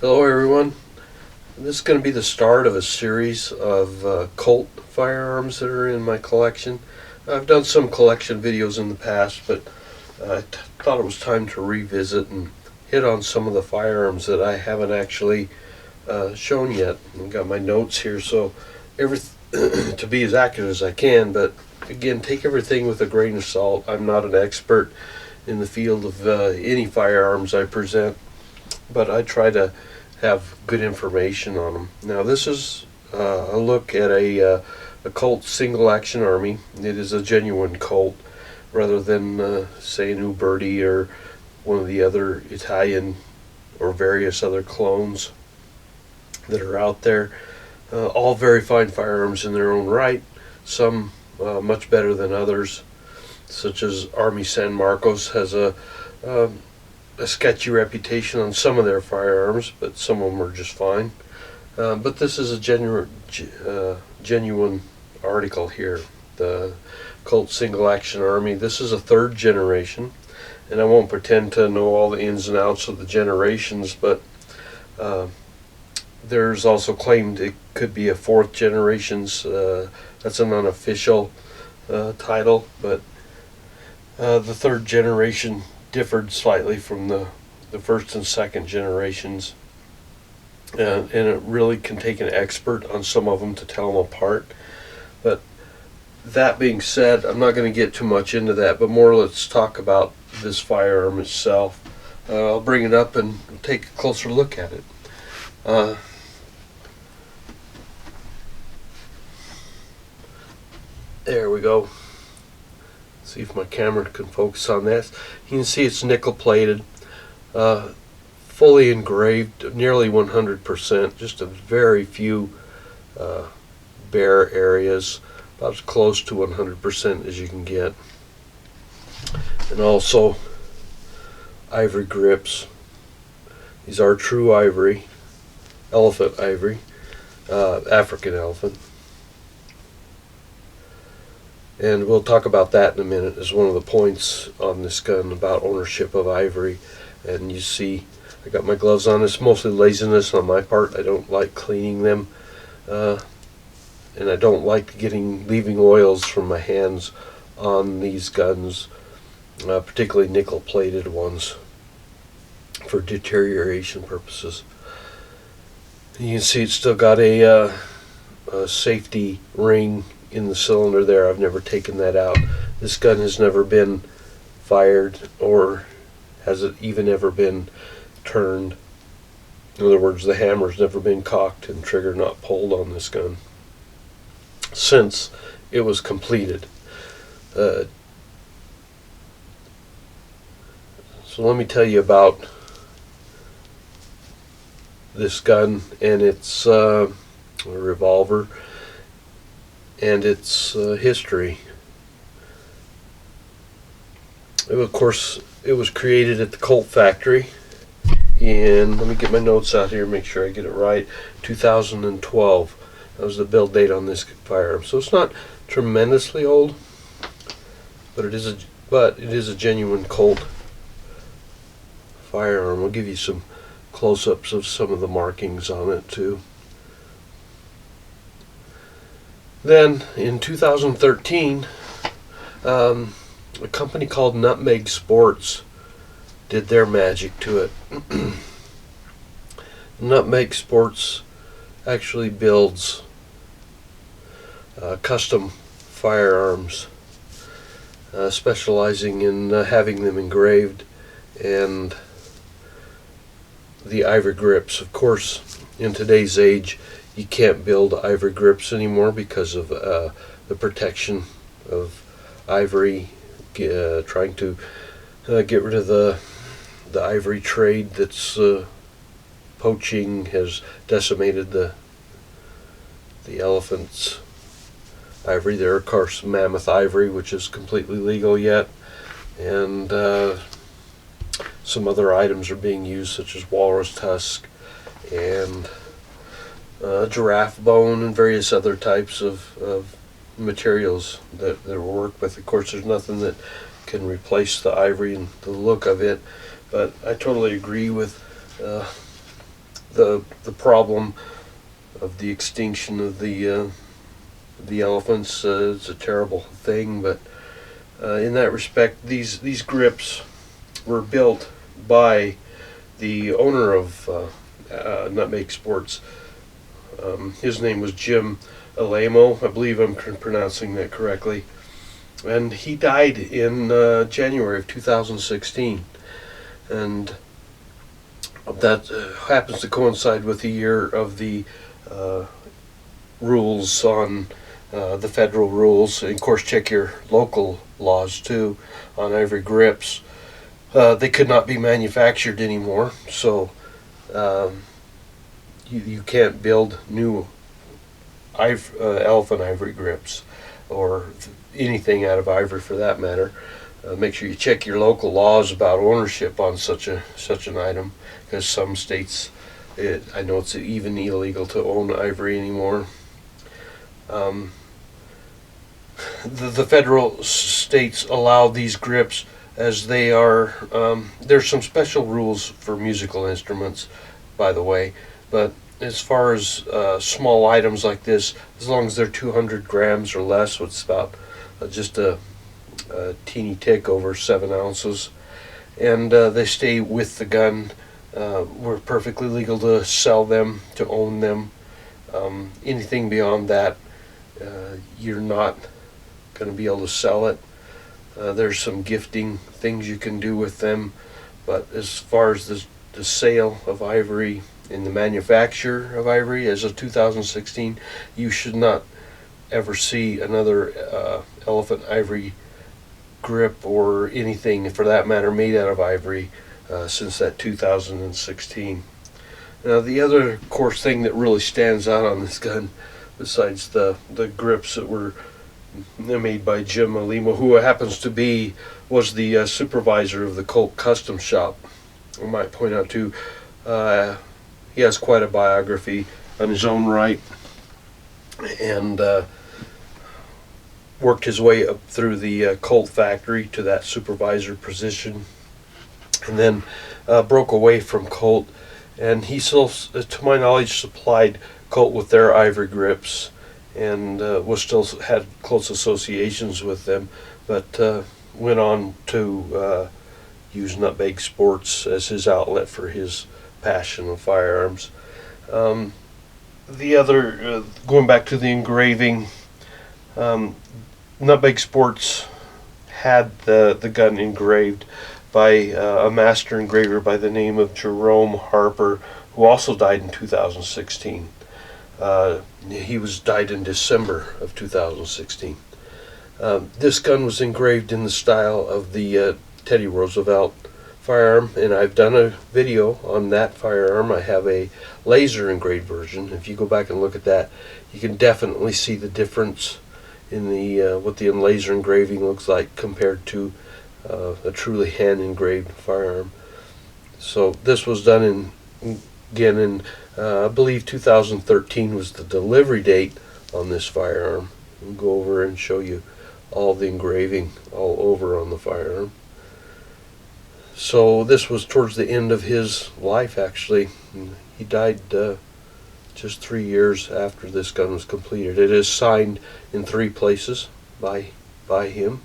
Hello everyone. This is going to be the start of a series of Colt firearms that are in my collection. I've done some collection videos in the past, but I thought it was time to revisit and hit on some of the firearms that I haven't actually shown yet. I've got my notes here, so to be as accurate as I can, but again, take everything with a grain of salt. I'm not an expert in the field of any firearms I present, but I try to have good information on them. Now this is a look at a Colt single action army. It is a genuine Colt rather than say an Uberti or one of the other Italian or various other clones that are out there. All very fine firearms in their own right, some much better than others, such as Army San Marcos has a sketchy reputation on some of their firearms, but some of them are just fine. But this is a genuine article here, the Colt Single Action Army. This is a third generation, and I won't pretend to know all the ins and outs of the generations, but there's also claimed it could be a fourth generation's. That's an unofficial title, but the third generation differed slightly from the first and second generations, and it really can take an expert on some of them to tell them apart. But that being said, I'm not going to get too much into that, but more let's talk about this firearm itself. I'll bring it up and take a closer look at it. There we go. See if my camera can focus on this. You can see it's nickel plated, fully engraved, nearly 100%, just a very few bare areas, about as close to 100% as you can get. And also ivory grips. These are true ivory, elephant ivory, African elephant. And we'll talk about that in a minute as one of the points on this gun about ownership of ivory. And you see I got my gloves on. It's mostly laziness on my part. I don't like cleaning them, and I don't like leaving oils from my hands on these guns, particularly nickel plated ones, for deterioration purposes. You can see it's still got a safety ring in the cylinder there. I've never taken that out. This gun has never been fired, or has it even ever been turned. In other words, the hammer's never been cocked and trigger not pulled on this gun since it was completed. So let me tell you about this gun and its revolver and its history. Of course, it was created at the Colt factory in, let me get my notes out here, make sure I get it right, 2012. That was the build date on this firearm. So it's not tremendously old, but it is a genuine Colt firearm. I'll give you some close-ups of some of the markings on it too. Then in 2013, a company called Nutmeg Sports did their magic to it. Nutmeg Sports actually builds custom firearms, specializing in having them engraved and the ivory grips. Of course, in today's age, you can't build ivory grips anymore because of the protection of ivory, trying to get rid of the ivory trade that's poaching has decimated the elephant's ivory. There are, of course, mammoth ivory, which is completely legal yet, and some other items are being used, such as walrus tusk and giraffe bone and various other types of materials that we work with. Of course, there's nothing that can replace the ivory and the look of it, but I totally agree with the problem of the extinction of the elephants is a terrible thing, but in that respect, these grips were built by the owner of Nutmeg Sports. His name was Jim Alaimo. I believe I'm pronouncing that correctly. And he died in January of 2016. And that happens to coincide with the year of the rules on the federal rules. And of course, check your local laws too on ivory grips. They could not be manufactured anymore, so you can't build new elephant ivory grips or anything out of ivory for that matter. Make sure you check your local laws about ownership on such an item, because some states, I know it's even illegal to own ivory anymore. The federal states allow these grips as they are. There's some special rules for musical instruments, by the way, but as far as small items like this, as long as they're 200 grams or less, it's about just a teeny tick over 7 ounces, and they stay with the gun. We're perfectly legal to sell them, to own them. Anything beyond that, you're not going to be able to sell it. There's some gifting things you can do with them, but as far as the sale of ivory and the manufacture of ivory as of 2016, you should not ever see another elephant ivory grip or anything for that matter made out of ivory since that 2016. Now the other, of course, thing that really stands out on this gun, besides the grips that were made by Jim Alaimo, who happens to was the supervisor of the Colt custom shop. I might point out too, he has quite a biography on his own right, and worked his way up through the Colt factory to that supervisor position, and then broke away from Colt, and he still, to my knowledge, supplied Colt with their ivory grips, and was still had close associations with them, but went on to use Nutmeg Sports as his outlet for his passion of firearms. The other, going back to the engraving, Nutmeg Sports had the gun engraved by a master engraver by the name of Jerome Harper, who also died in 2016. He died in December of 2016. This gun was engraved in the style of the Teddy Roosevelt firearm, and I've done a video on that firearm. I have a laser engraved version. If you go back and look at that, you can definitely see the difference in the what the laser engraving looks like compared to a truly hand engraved firearm. So this was done again in I believe 2013 was the delivery date on this firearm. We'll go over and show you all the engraving all over on the firearm. So this was towards the end of his life, actually. He died just 3 years after this gun was completed. It is signed in 3 places by him.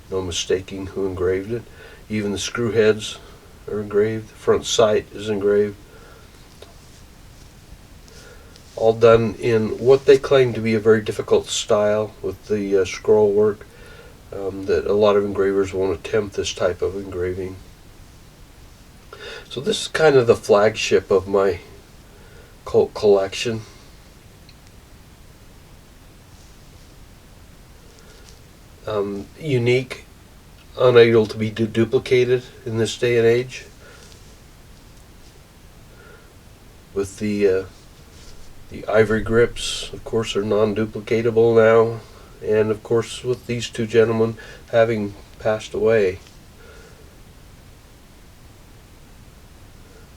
No mistaking who engraved it. Even the screw heads are engraved. The front sight is engraved. All done in what they claim to be a very difficult style with the scroll work, that a lot of engravers won't attempt this type of engraving. So this is kind of the flagship of my Colt collection. Unique, unable to be duplicated in this day and age. With the ivory grips, of course, are non-duplicatable now, and of course with these two gentlemen having passed away,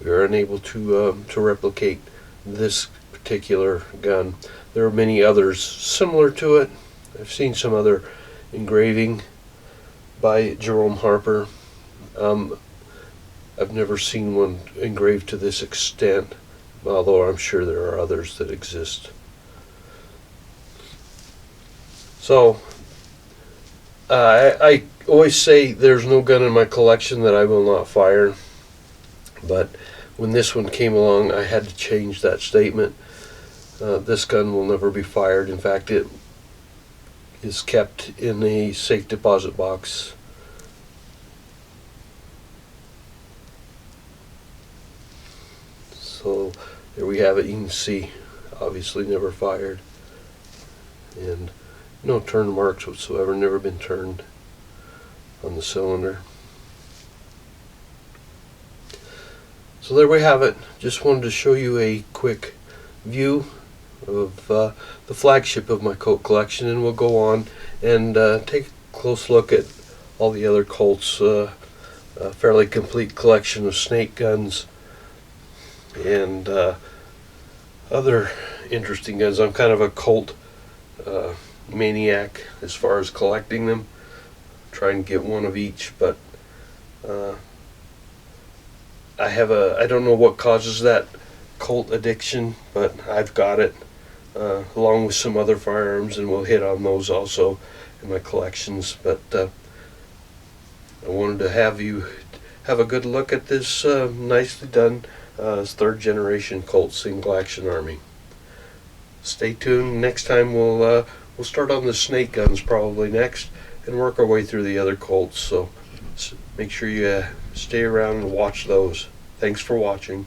we are unable to replicate this particular gun. There are many others similar to it. I've seen some other engraving by Jerome Harper. I've never seen one engraved to this extent, although I'm sure there are others that exist. So I always say there's no gun in my collection that I will not fire, but when this one came along, I had to change that statement. This gun will never be fired. In fact, it is kept in a safe deposit box. So there we have it. You can see, obviously never fired, and no turn marks whatsoever, never been turned on the cylinder. So there we have it. Just wanted to show you a quick view of the flagship of my Colt collection, and we'll go on and take a close look at all the other Colts. A fairly complete collection of snake guns and other interesting guns. I'm kind of a Colt maniac as far as collecting them. Try and get one of each, but I don't know what causes that Colt addiction, but I've got it, along with some other firearms, and we'll hit on those also in my collections. But I wanted to have you have a good look at this nicely done third generation Colt single action army. Stay tuned. Next time we'll start on the snake guns probably next, and work our way through the other Colts. So make sure you stay around and watch those. Thanks for watching.